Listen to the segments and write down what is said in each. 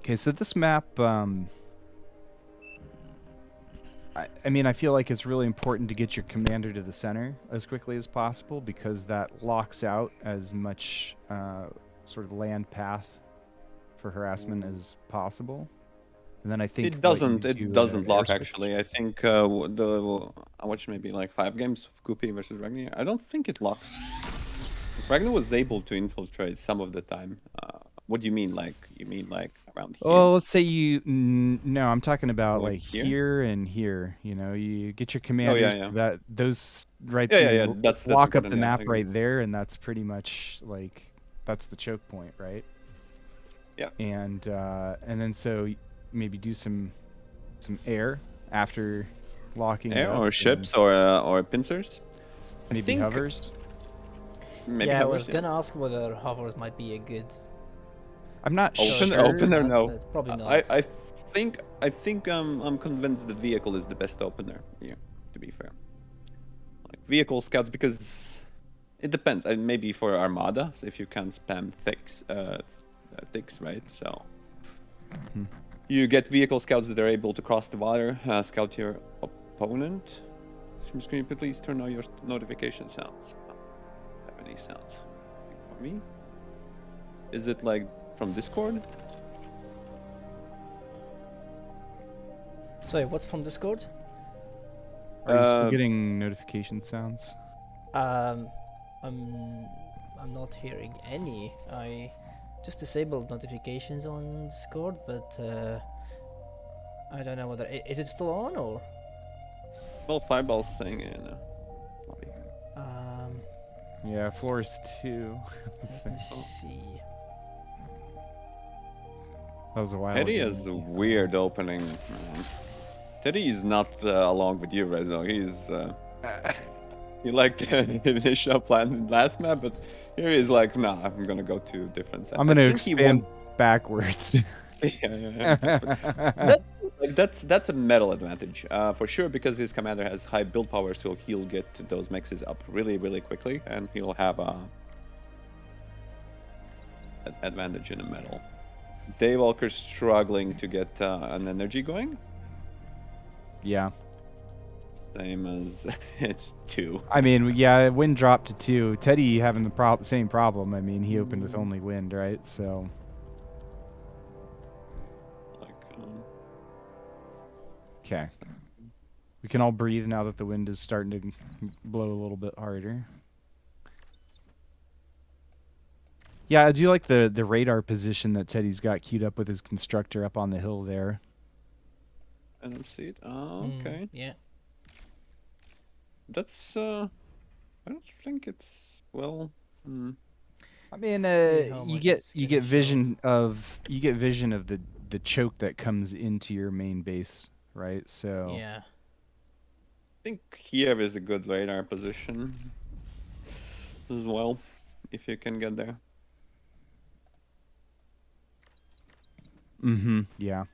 Okay, so this map, I mean, I feel like it's really important to get your commander to the center as quickly as possible because that locks out as much sort of land path for harassment as possible. And then I think It what you doesn't. It do doesn't air lock switch. actually. I think I watched maybe like 5 games of Guppy versus Ragnar. I don't think it locks. Ragnar was able to infiltrate some of the time. What do you mean? Like you mean like around here? Well, let's say you. No, I'm talking about Like like here? here and here. You know, you get your Oh yeah, commanders yeah, that those right. yeah, You yeah, yeah. know, That's lock up important. the Yeah, I map agree. right there, and that's pretty much like that's the choke point, right? Yeah. And then so maybe do some air after locking it Air up, or and ships or pincers. I maybe think hovers. maybe Yeah, I hovers. was Yeah. gonna ask whether hovers might be a good I'm not choice Open for this sure. opener. map, No. but probably I not. I think I'm convinced that vehicle is the best opener. Yeah. To be fair, like vehicle scouts because it depends. And maybe for armada, so if you can spam thicks, right? So Hmm. you get vehicle scouts that are able to cross the water, scout your opponent. Stream screen, please turn on your notification sounds. Have any sounds for me? Is it like from Discord? Sorry, what's from Discord? Are you still Uh, getting notification sounds? Um, I'm not hearing any. I just disabled notifications on Discord, but I don't know whether is it still on or. well, Fireball's saying in lobby. Um, Yeah, floors 2. let me see. That was a while Teddy ago. has a weird opening. Teddy is not along with you, Rezo. He's he liked the initial plan last map, but here he's like, nah, I'm gonna go to different side. I'm I gonna think he expand wants. backwards. Yeah. That's a metal advantage for sure because his commander has high build power, so he'll get those mexes up really, really quickly, and he'll have an advantage in the metal. Daywalker's struggling to get an energy going. Yeah. Same as it's 2. I mean, yeah, wind dropped to 2. Teddy having the same problem. I mean, he opened with only wind, right? So. Like, Okay. We can all breathe now that the wind is starting to blow a little bit harder. Yeah, I do like the radar position that Teddy's got queued up with his constructor up on the hill there. I don't see it. Oh, okay. Yeah. That's I don't think it's well. I mean, See how you much get it's you gonna get show. vision of the choke that comes into your main base, right? So Yeah. I think here is a good radar position as well, if you can get there. yeah.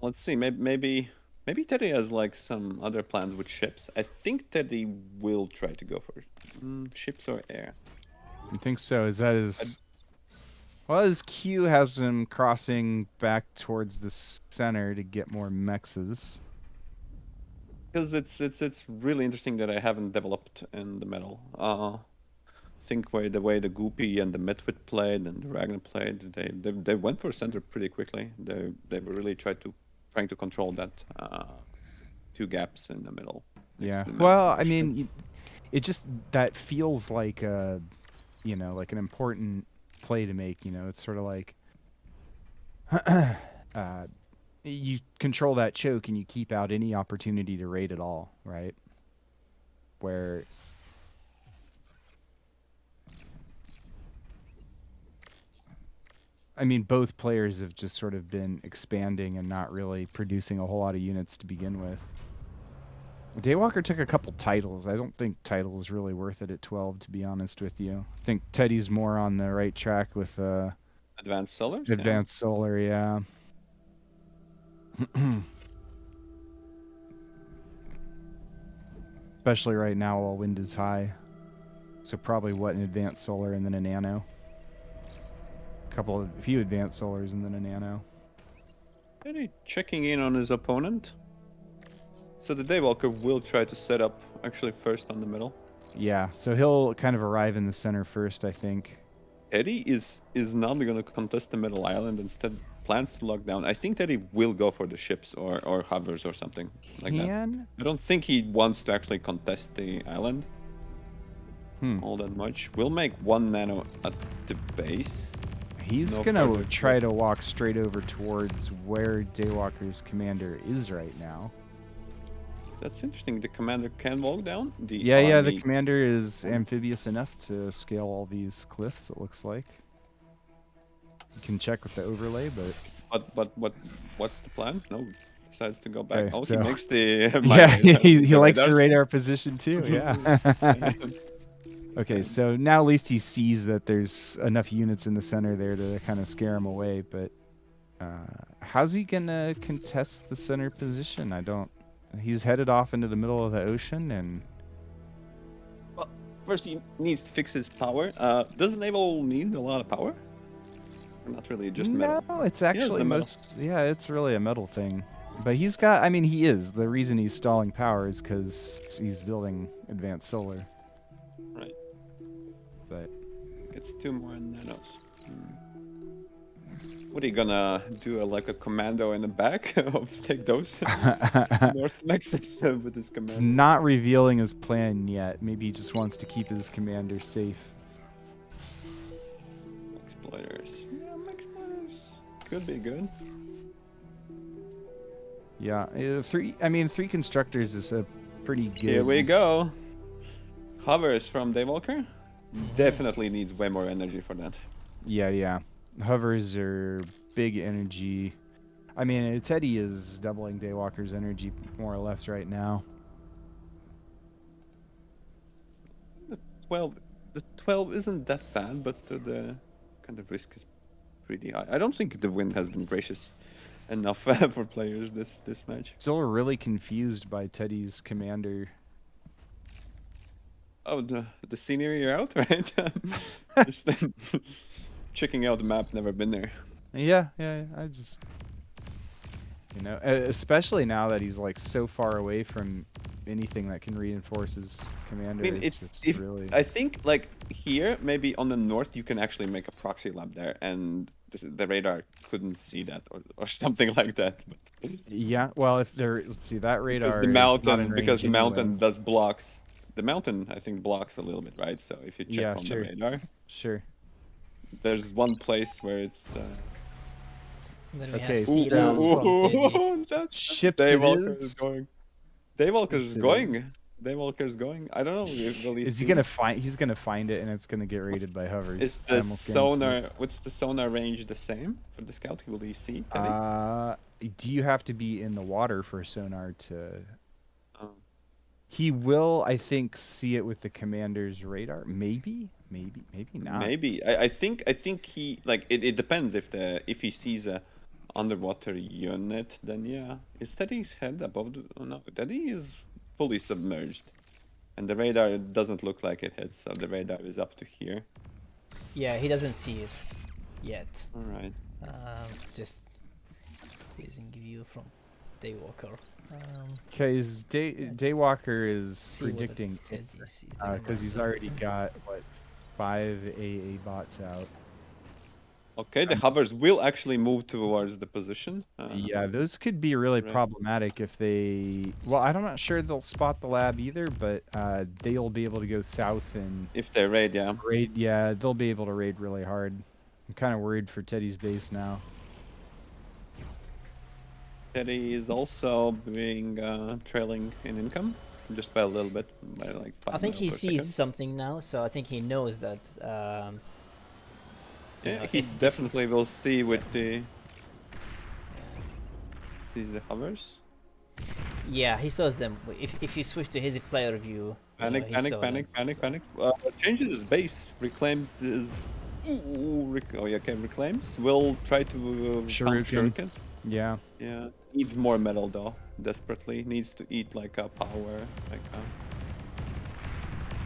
Let's see. Maybe Teddy has like some other plans with ships. I think Teddy will try to go for ships or air. I think so. Is that his? Well, his Q has him crossing back towards the center to get more mexes. Because it's really interesting that I haven't developed in the metal. Think the way the Goopy and the Midwit played and the Ragnar played, they went for center pretty quickly. They were really trying to control that 2 gaps in the middle. Yeah. The Well, I for sure. mean, it just that feels like you know, like an important play to make. You know, it's sort of like you control that choke and you keep out any opportunity to raid at all, right? Where I mean, both players have just sort of been expanding and not really producing a whole lot of units to begin with. Daywalker took a couple titles. I don't think title is really worth it at 12, to be honest with you. I think Teddy's more on the right track with Advanced Solars. Advanced Solar, yeah. Especially right now while wind is high. So probably what, an advanced solar and then a nano. A few advanced solars and then a nano. Teddy checking in on his opponent. So the Daywalker will try to set up actually first on the middle. Yeah, so he'll kind of arrive in the center first, I think. Teddy is not going to contest the middle island. Instead, plans to lock down. I think Teddy will go for the ships or hovers or something like that. I don't think he wants to actually contest the island all that much. We'll make one nano at the base. He's No gonna further try to walk straight over towards where Daywalker's commander is right now. That's interesting. The commander can walk down. The Yeah, the army- commander is amphibious enough to scale all these cliffs, it looks like. You can check with the overlay, but what's the plan? No, decides to go back. Okay, Oh, so- he makes the yeah, he the likes your radars. radar position too, yeah. Okay, so now at least he sees that there's enough units in the center there to kind of scare him away, but how's he gonna contest the center position? He's headed off into the middle of the ocean, and Well, first he needs to fix his power. Does Naval need a lot of power? Or not really, just metal. no, it's the actually metal. it's really a metal thing. But he's got, I mean, he is. The reason he's stalling power is because he's building advanced solar. Right. But Gets 2 more nanos. What are you gonna do? Like a commando in the back of take those North Nexus with his it's commando? not revealing his plan yet. Maybe he just wants to keep his commander safe. Exploiters. Yeah, exploiters could be good. Yeah, three constructors is a pretty good. Here we go. Hovers from Daywalker. Definitely needs way more energy for that. Yeah. Hovers are big energy. I mean, Teddy is doubling Daywalker's energy more or less right now. The 12 isn't that bad, but the kind of risk is pretty high. I don't think the wind has been gracious enough for players this match. Still really confused by Teddy's commander. Oh, the scenery are out, right? Just checking out the map, never been there. Yeah, I just, especially now that he's like so far away from anything that can reinforce his commander. I mean, really. I think like here, maybe on the north, you can actually make a proxy lab there, and the radar couldn't see that or something like that. But Yeah, well, let's see, that radar because is not in the range mountain anyway. does blocks. The mountain, I think, blocks a little bit, right? So if you check Yeah, on sure. the radar, Sure. there's one place where it's. Then we Okay, have so- sea rounds from Teddy. Ships it Daywalker is. is going. Daywalker is Ships it going. Daywalker is going. I don't know. Will he Is he see- gonna find? He's gonna find it, and it's gonna get raided by hovers. Is I the almost guarantee sonar? it. What's the sonar range the same for the scout? Will he see? Teddy? Do you have to be in the water for sonar to? Oh. He will, I think, see it with the commander's radar. Maybe not. Maybe. I think he like it depends if he sees a underwater unit, then yeah. Is Teddy's head above the oh no, Teddy is fully submerged. And the radar doesn't look like it hits, so the radar is up to here. Yeah, he doesn't see it yet. Alright. Just using view from Daywalker. Okay, Daywalker is See whether predicting Teddy sees the because he's commander. already got 5 AA bots out. Okay, the hovers will actually move towards the position. Yeah, those could be really Right. problematic if they. Well, I'm not sure they'll spot the lab either, but they'll be able to go south and If they raid, yeah. raid. Yeah, they'll be able to raid really hard. I'm kind of worried for Teddy's base now. Teddy is also being trailing in income, just by a little bit, by like 5 I think he mil per sees second. something now, so I think he knows that. Yeah, know, he if- definitely will see with the sees the hovers. Yeah, he saws them. If you switch to his player view, Panic, he panic, saw panic, them, panic, so- panic. Changes his base, reclaims his. Oh yeah, okay, reclaims. Will try to pump Shuriken. shuriken. Yeah. Yeah, needs more metal though. Desperately needs to eat like a power,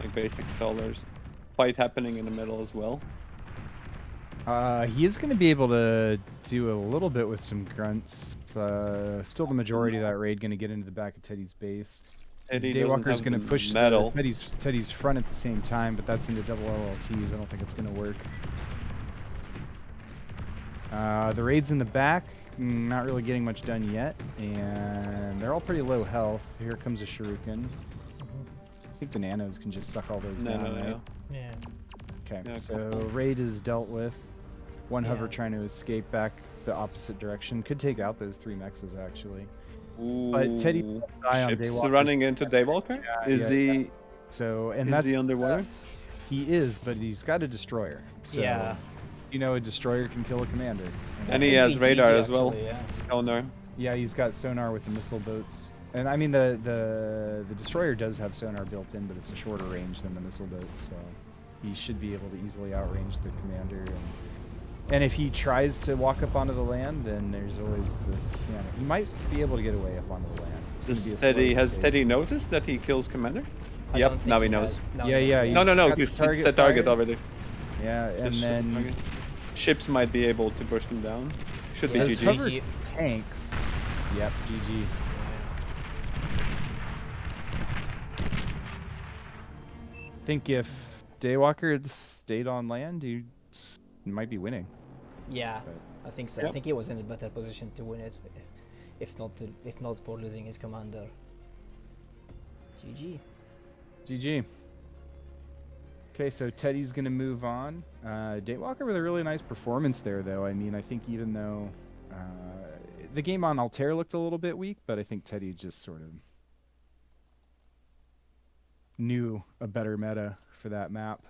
like basic solars. fight happening in the middle as well. He is going to be able to do a little bit with some grunts. Still the majority of that raid going to get into the back of Teddy's base. Teddy doesn't Daywalker's have going to the push metal. Teddy's front at the same time, but that's into double LLTs. I don't think it's going to work. The raid's in the back, not really getting much done yet, and they're all pretty low health. Here comes a Shuriken. I think the nanos can just suck all those down, right? Yeah. Okay, Yeah, so couple. raid is dealt with. One hover Yeah. trying to escape back the opposite direction. Could take out those 3 mexes, actually. Ooh, But Teddy die on ships Daywalker. running into Daywalker? Yeah, Is he So, and is that's... he underwater? he is, but he's got a destroyer. So, Yeah. you know, a destroyer can kill a commander. And That he could has be radar GG as well. actually, yeah. Sonar. Yeah, he's got sonar with the missile boats. And I mean, the destroyer does have sonar built in, but it's a shorter range than the missile boats, so he should be able to easily outrange the commander. And if he tries to walk up onto the land, then there's always the cannon. He might be able to get away up onto the land. It's gonna be a slow Has escape. Teddy noticed that he kills commander? I Yep, don't think now he has. knows. Now Yeah, he yeah, knows, No, no, He's no. got the He's target set target fired. already. Yeah, and Just then target. Ships might be able to burst him down. Should Yeah, be as GG. cover GG. tanks. Yep, GG. I think if Daywalker had stayed on land, he might be winning. Yeah, But- I think so. I Yep. think he was in a better position to win it, if not for losing his commander. GG. GG. Okay, so Teddy's gonna move on. Daywalker with a really nice performance there, though. I mean, I think even though the game on Altair looked a little bit weak, but I think Teddy just sort of knew a better meta for that map.